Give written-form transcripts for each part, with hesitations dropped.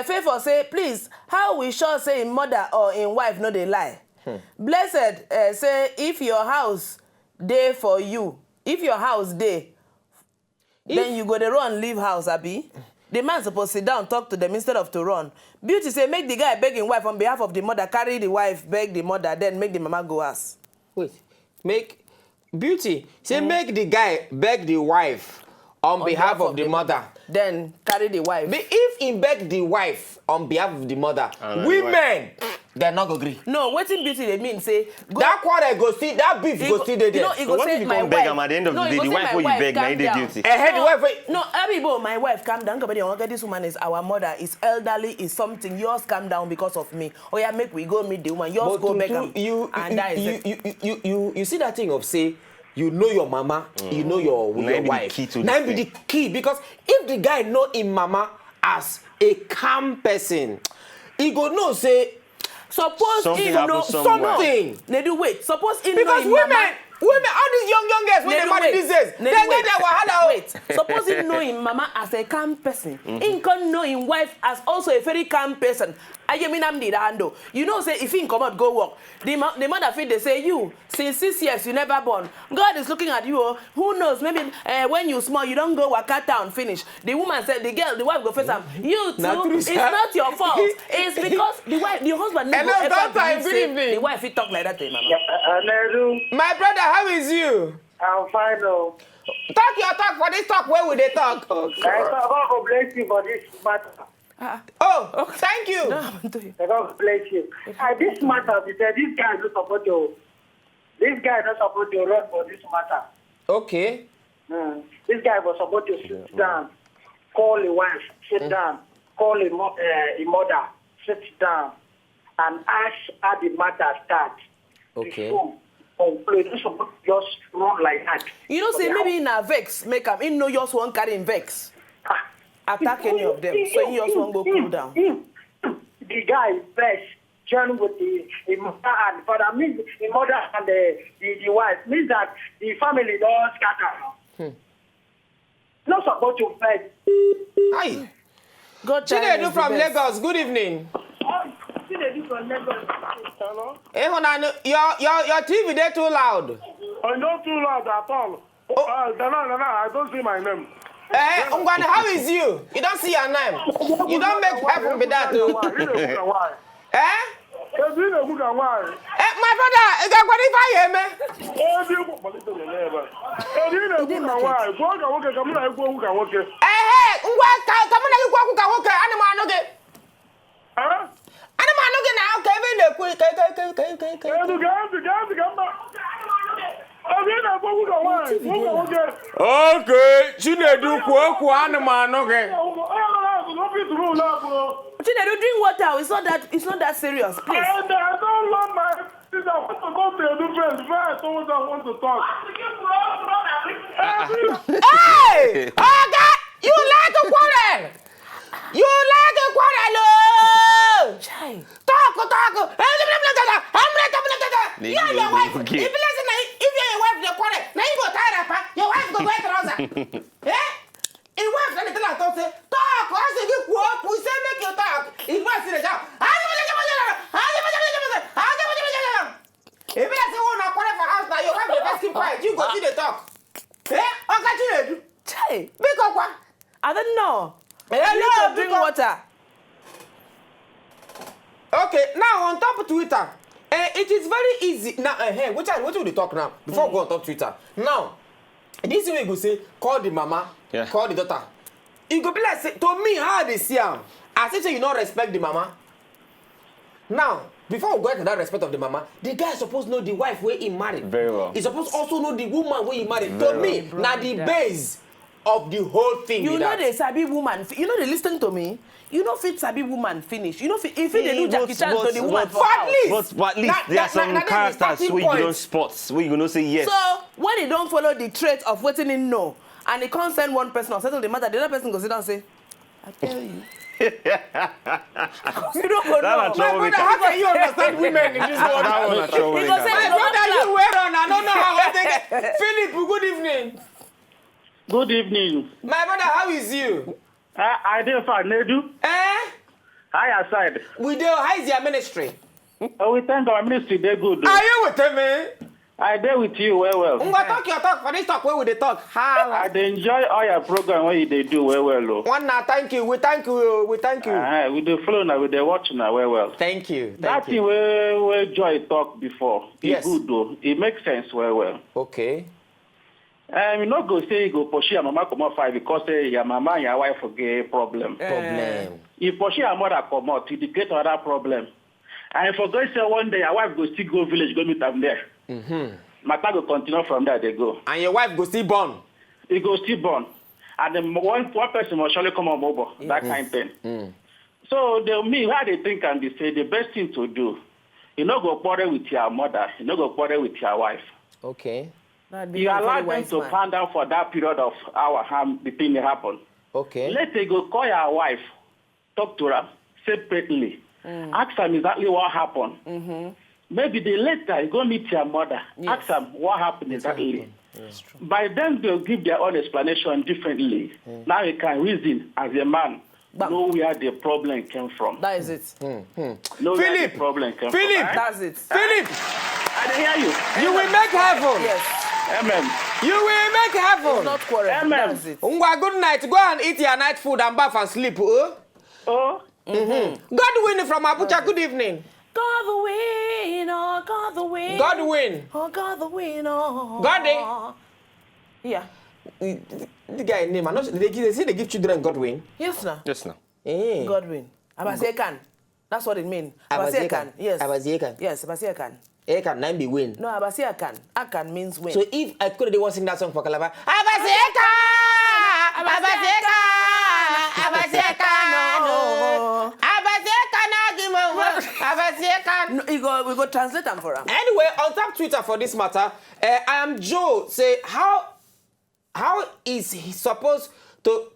Favor say, please, how we sure say in mother or in wife no they lie? Blessed say, if your house day for you, if your house day, then you go to run, leave house, Abi. The man supposed to sit down, talk to them instead of to run. Beauty say, make the guy begging wife on behalf of the mother, carry the wife, beg the mother, then make the mama go ask. Wait, make Beauty say make the guy beg the wife on behalf of the mother. Then carry the wife. But if he beg the wife on behalf of the mother, women, they're not going to agree. No, what in Beauty they mean say that quarrel go see, that beef go see there. You know, So what if you come beg at the end of the day, the wife will you beg, now they duty. No, Abibo, my wife, calm down. This woman is our mother, is elderly, is something. Yours calm down because of me. Oh yeah, make we go meet the woman. Yours go beg him. You see that thing of say, you know your mama, you know your wife. Now be the key, because if the guy know him mama as a calm person, he go know say suppose he know something. They do wait. Suppose he know because him women, all these young girls when they marry these days, they get their wahala. Wait, suppose he know him mama as a calm person. He can know him wife as also a very calm person. You know, say if he come out go work, the mother feel they say you since 6 years you never born. God is looking at you. Who knows? Maybe when you small you don't go work town finish. The woman said the wife go face him. You too. It's not your fault. It's because the husband never ever believe say the wife he talk like that to him, mama. My brother, how is you? I'm fine, though. Talk your talk for this talk. Where will they talk? God bless you for this matter. Oh, thank you. God bless you. This matter, this guy is not supposed to. This guy is not supposed to run for this matter. Okay. This guy was supposed to sit down, call the wife, sit down, call the mother, sit down, and ask how the matter starts. Okay. Just run like that. You know, say maybe in a vex, make him. He know yours won't carry in vex. Attack any of them, so he just won't go cool down. The guy is best. Join with the mother and father. Means the mother and the wife. Means that the family don't scatter. Not supposed to fight. Hi. God Chinedu from Lagos. Good evening. Chinedu from Lagos. Hello. Hey, your TV they too loud. Not too loud at all. No, I don't see my name. Hey, how is you? You don't see your name. You don't make heaven with that too. Eh? My brother, is that what if I am? Okay, Chinedu Chinedu, drink water. It's not that serious, please. I don't love my sister. I want to go to a different place. I want to talk. Hey! Oh God! You like a quarrel! You like a quarrel! Talk! Yeah, your wife. If you're your wife, your quarrel. Now you go tired up. Your wife go get trouser. Eh? Your wife let it out. Say talk. I say you walk. We say make you talk. If I see the job. If you say oh na quarrel for house now, your wife will just keep quiet. You go see the talk. Eh? Okay, you. Chai. Big up one. I don't know. Hello, drink water. Okay, now on top of Twitter, it is very easy. Now, what will they talk now? Before we go on top Twitter. Now, this way we go say, call the mama, call the daughter. You go be like, say, to me, how they see him? I say you don't respect the mama. Now, before we go into that respect of the mama, the guy supposed to know the wife where he married. Very well. He supposed also know the woman where he married. To me, now the base of the whole thing. You know the sabi woman. You know they listen to me. You know fit sabi woman finish. You know fit if they do Jackie Chan to the woman for house. But at least there are some characters where you don't spot, where you gonna say yes. So when they don't follow the trait of waiting in no, and they can't send one person or settle the matter, the other person goes sit down and say, I tell you. You don't go know. My brother, how can you understand women in this world? My brother, you wear on. I don't know how I think. Philip, good evening. Good evening. My brother, how is you? I did fine. Nedu. Hi, aside. We do. How is your ministry? Oh, we thank our ministry. They're good. Are you with me? I there with you well. Talk your talk. For this talk, where would they talk? I enjoy all your program where they do well. One now, thank you. We thank you. We thank you. With the flow now, with the watch now well. Thank you. That thing where Joy talked before. Yes. It's good though. It makes sense well. Okay. You not go say you go push your mama come out fight because your mama and your wife get problem. If push your mother come out, it create another problem. And for God say one day your wife go still go village, go meet them there. Matter go continue from there, they go. And your wife go still born? He go still born. And then one person will surely come on mobile, that kind of thing. So how they think and they say the best thing to do, you not go quarrel with your mother, you not go quarrel with your wife. Okay. You allow them to calm down for that period of hour the thing happen. Okay. Later go call your wife, talk to her separately. Ask them exactly what happened. Maybe the later you go meet your mother. Ask them what happened exactly. By then they'll give their own explanation differently. Now you can reason as a man. Know where the problem came from. That is it. Know where the problem came from. That's it. Philip! I hear you. You will make heaven. Yes. Amen. You will make heaven. Not quarrel. Amen. That's it. Good night. Go and eat your night food and bath and sleep. Oh. Godwin from Abuja. Good evening. God the win, oh God the win. Godwin. Oh God the win, oh. Godwin. Yeah. The guy name. They say they give children Godwin. Yes, now. Yes, now. Godwin. Abasekan. That's what it means. Abasekan. Yes. Abasekan. Yes, Abasekan. Akan nine be win. No, Abasekan. Akan means win. So if I could, they want to sing that song for Calabar. Abasekan. Abasekan. Abasekan. No. No, we go translate them for him. Anyway, on top Twitter for this matter, I am Joe. Say how is he supposed to?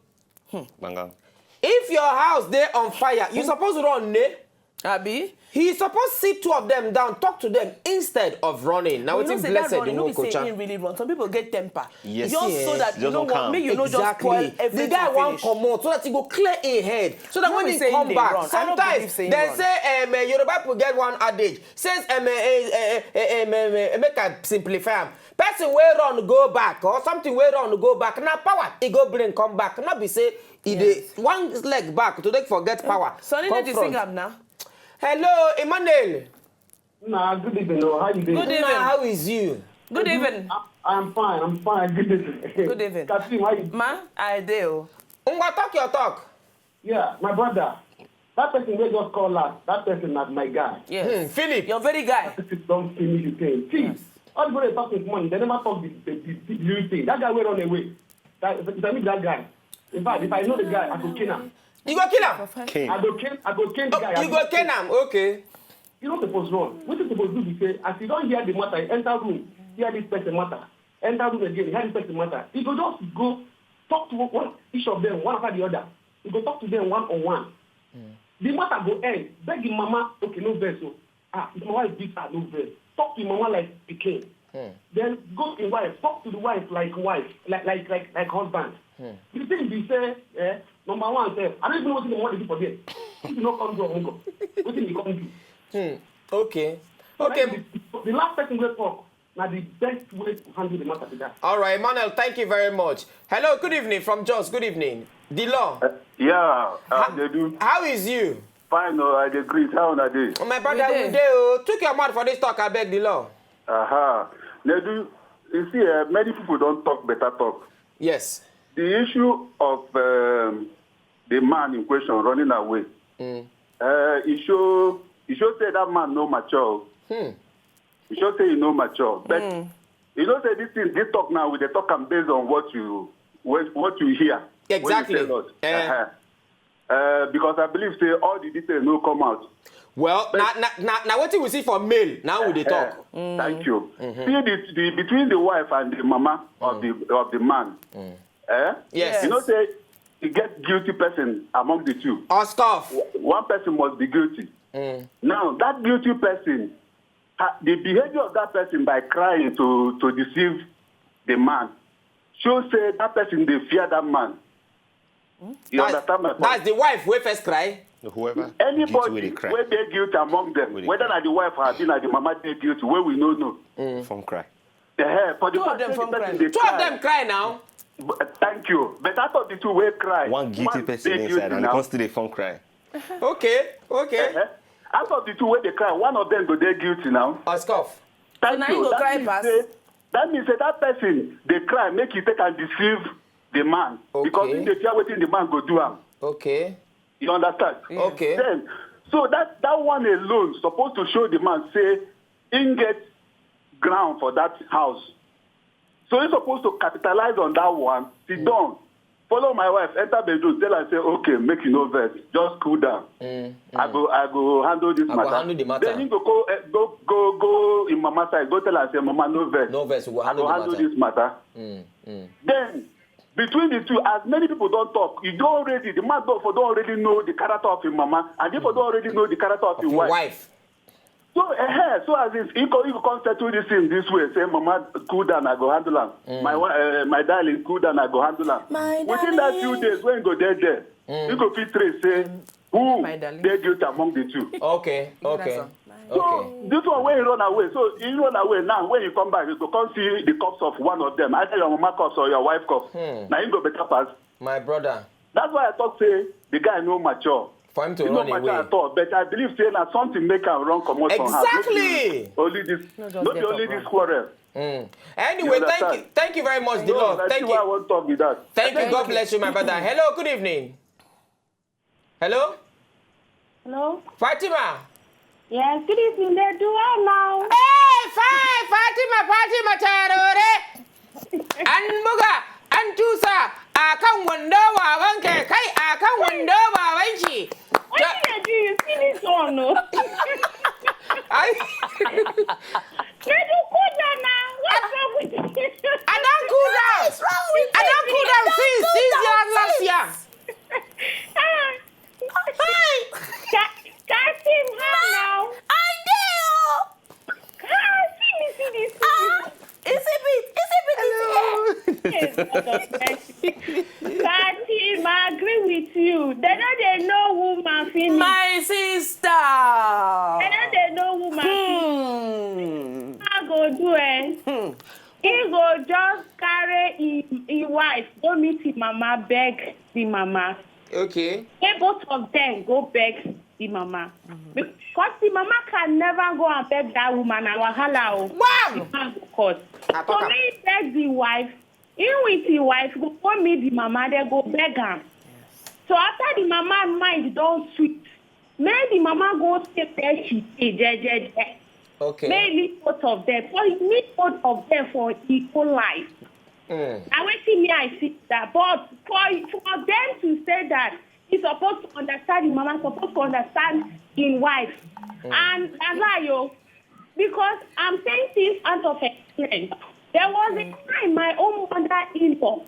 If your house they on fire, you supposed to run, ne? Abi? He's supposed to sit two of them down, talk to them instead of running. Now it's blessed the no coach. saying really run. Some people get temper. Yes, just so that you know what, me you know just spoil everything. The guy won't come out so that he go clear a head. So that when he come back, sometimes they say Yoruba people get one adage. Says make I simplify. Person where run go back or something where run go back. Now power he go bring come back. Not be say one leg back to they forget power. So I need to sing up now. Hello, Emmanuel. Nah, good evening. How you doing? Good evening. How is you? Good evening. I'm fine. Good evening. Good evening. Kasim, how you? Ma, I do. Talk your talk. Yeah, my brother. That person we just called last. That person is my guy. Yes. Philip. You're very guy. Don't finish the thing. See, all the people they talk this morning, they never talk the real thing. That guy will run away. That guy. In fact, if I know the guy, I could kill him. You go kill him? I go kill the guy. You go kill him? Okay. You don't supposed to run. What you supposed to do is say, as you don't hear the matter, enter room, hear this person matter. Enter room again, hear this person matter. You go just go talk to each of them, one after the other. You go talk to them one-on-one. The matter go end. Beg your mama, okay, no verse. So, if my wife beats her, no verse. Talk to your mama like the king. Then go to wife, talk to the wife, like husband. The thing be say, number one, say, I don't even know what you want to do for them. If you don't come to a hunger, what thing you come do? Okay. The last person will talk. Now the best way to handle the matter is that. All right, Emmanuel, thank you very much. Hello, good evening from Jos. Good evening. Dilo. They do. How is you? Fine, I agree. How are they? My brother, we do. Took your mouth for this talk, I beg Dilo. They do. You see, many people don't talk better talk. Yes. The issue of the man in question running away, he should say that man no mature. He should say he no mature. But you don't say this talk now with the talk and based on what you hear. Exactly. Because I believe say all the details no come out. Well, now what we see for male, now we talk. Thank you. See between the wife and the mama of the man. Yes. You know, say you get guilty person among the two. Or stuff. One person must be guilty. Now, that guilty person, the behavior of that person by crying to deceive the man, shows say that person, they fear that man. You understand my point? That's the wife who first cry? Whoever anybody where they guilty among them, whether the wife has been or the mama they guilty, where we know. From cry. For the 2 of them from cry. 2 of them cry now. Thank you. But I thought the 2 will cry. One guilty person inside and the still they phone cry. Okay. Out of the 2 where they cry, one of them go they guilty now. Scoff. Thank you. That means that person they cry, make it take and deceive the man. Because if they fear waiting the man go do him. Okay. You understand? Okay. Then, so that one alone supposed to show the man say in get ground for that house. So he's supposed to capitalize on that one. Sit down. Follow my wife, enter bedroom, tell her, say, okay, make you no vex. Just cool down. I go handle this matter. Then he go in mama side, go tell her, say, mama, no vex. No vex, we go handle this matter. Then, between the 2, as many people don't talk, the man don't already know the character of his mama, and people don't already know the character of his wife. So as if he can settle this in this way, say, mama, cool down, I go handle him. My darling, cool down, I go handle him. Within that few days, when you go there, you go fit trace, say, who they guilty among the 2. Okay. So this one when you run away, so you run away now, when you come back, you go come see the corpse of one of them, either your mama corpse or your wife corpse. Now you go better pass. My brother. That's why I thought, say, the guy no mature. For him to run away. At all, but I believe say that something make him run come out from house. Exactly. Only this quarrel. Anyway, thank you very much, Dilo. Thank you. I won't talk with that. Thank you. God bless you, my brother. Hello, good evening. Hello? Fatima. Yes, good evening. They do well now. Hey, Fatima Tarore. Anbuga, Antusa, akan wando babanka, kai akan wando babanki. What did you see this one? No. Let you cool down now. What's wrong with you? I don't cool down. I don't cool down since last year. Casting her now. I do. See this. Casting, I agree with you. They know woman finish. My sister. They know woman finish. I go do it. He go just carry his wife, go meet his mama, beg the mama. Okay. They both of them go beg the mama. Because the mama can never go and beg that woman and wahala. Wow! So they beg the wife. In with the wife, go meet the mama, they go beg her. So after the mama mind don't sweet, may the mama go stay there, she say, okay. Maybe both of them. So you need both of them for equal life. I wait till me, I see that. But for them to say that, he's supposed to understand the mama, supposed to understand his wife. And that's why, because I'm saying this out of experience. There was a time my own mother-in-law,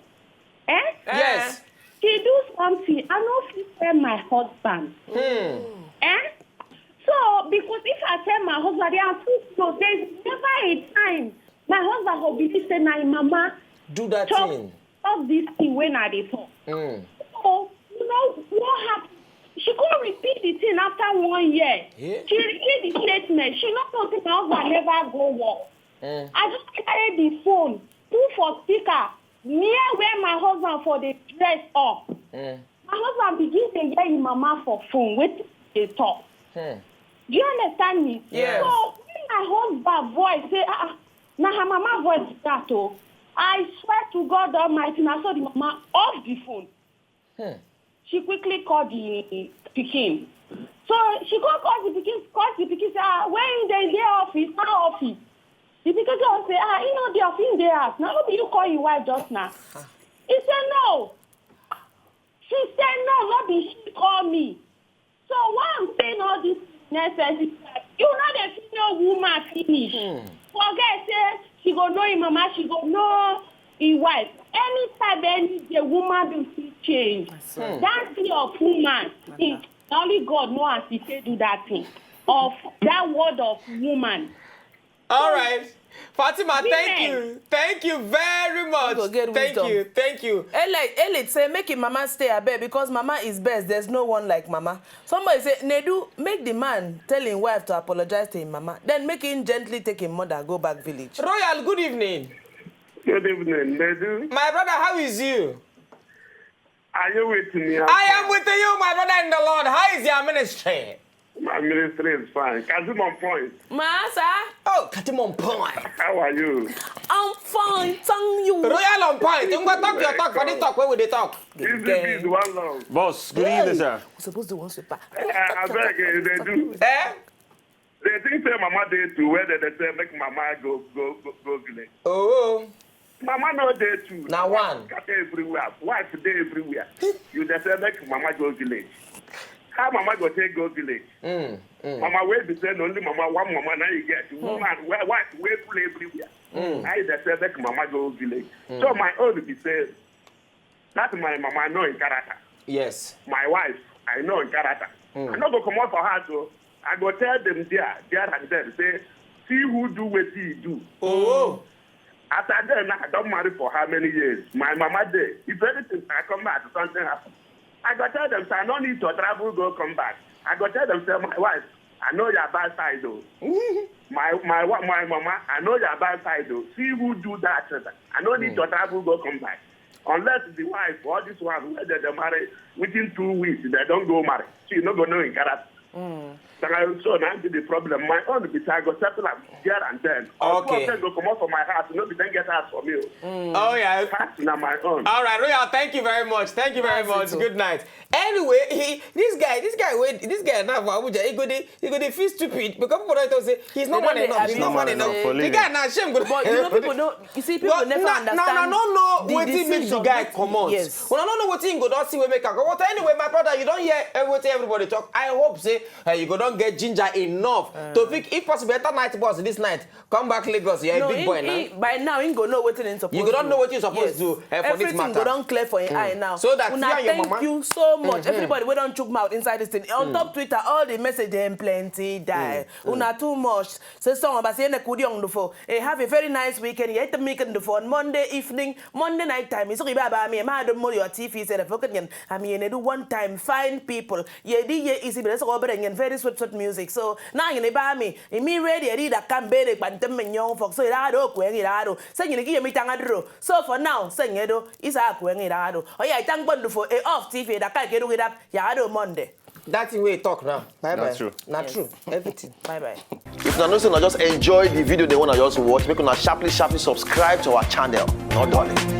yes, she do something, I don't feel tell my husband. So, because if I tell my husband, they are too slow, there's never a time my husband will be saying, "My mama, do that thing. Stop this thing when I talk." So, you know what happened? She couldn't repeat the thing after 1 year. Yeah. She repeated the statement. She not noticed my husband never go work. I just carried the phone, put for speaker, near where my husband for the dress up. My husband begins to hear his mama for phone, wait they talk. Do you understand me? Yes. So when my husband voice say, now her mama voice start, I swear to God Almighty, I saw the mama off the phone. She quickly called the Pekin. So she called the Pekin, say, when they there office, not office. The Pekin say, you know the office they ask. Now how do you call your wife just now? He said no. She said no, not the she call me. So why I'm saying all this necessary, you know the female woman finish. Forget, say, she go know him mama, she go know his wife. Anytime any the woman do see change. That thing of woman, only God knows how to do that thing. Of that word of woman. All right. Fatima, thank you very much. Thank you. Elite say make him mama stay a bed because mama is best. There's no one like mama. Somebody say Nedu make the man tell his wife to apologize to his mama. Then make him gently take his mother go back village. Royal, good evening. Good evening, Nedu. My brother, how is you? Are you with me? I am with you, my brother in the Lord. How is your ministry? My ministry is fine. Katim on point. Masa? Oh, Katim on point. How are you? I'm fine, thank you. Royal on point. You want to talk your talk for the talk. Where will they talk? This is one love. Boss, good evening, sir. We're supposed to want to pass. I beg you, they do. They think say mama day too, where they say make mama go village. Oh. Mama no day too. Now one. Cat everywhere. Wife day everywhere. You just say make mama go village. How mama go take go village? Mama wait be saying only mama one mama now you get woman wife wait full everywhere. I just say make mama go village. So my own be say that my mama I know in character. Yes. My wife I know in character. I not go come out for her so I go tell them there and there say see who do what he do. Oh. After then I don't marry for how many years? My mama day. If anything I come back something happen. I got tell them, I don't need to travel, go come back. I got tell them, say, my wife, I know your bad side though. my mama, I know your bad side though. See who do that. I don't need to travel, go come back. Unless the wife or this one, whether they marry within 2 weeks, they don't go marry. She not going to know in character. So now the problem. My own because I go settle up here and then. Okay. Go come out from my house. You know, then get out for me. Oh yeah. That's not my own. All right, Royal. Thank you very much. Thank you very much. Good night. Anyway, this guy now Abuja. He go feel stupid because people don't say he's not man enough. He's not man enough. The guy now shame. But you know people don't. You see people never understand. No. What he makes the guy come out. Yes. Well, I don't know what he go don't see we make a go. But anyway, my brother, you don't hear everything everybody talk. I hope say you go don't get ginger enough to pick if possible better night boss this night. Come back Lagos. You're a big boy now. By now, he go know what he's supposed to do. You don't know what you're supposed to do for this matter. Everything go down clear for your eye now. So that thank you so much. Everybody, we don't choke mouth inside this thing. On top Twitter, all the message them plenty die. Una too much. So song about saying kudi on the phone. Have a very nice weekend. You have to make it the phone Monday evening, Monday night time. It's okay, baba. Me, I don't know your TV. Said if you I mean, they do one time find people. Yeah, easy, but let's go over and very sweet music. So now you buy me. Me ready. I read a campaign, but them young folks. So it ado, kwengi ado. Say you give me tangadro. So for now, say yedo is a kwengi ado. Oh yeah, thank God for a off TV. That can't get with that. Yeah, ado Monday. That's the way you talk now. Bye bye. Not true. Not true. Everything. Bye bye. If you know, just enjoy the video they want to just watch. Make sure sharply subscribe to our channel. Not darling.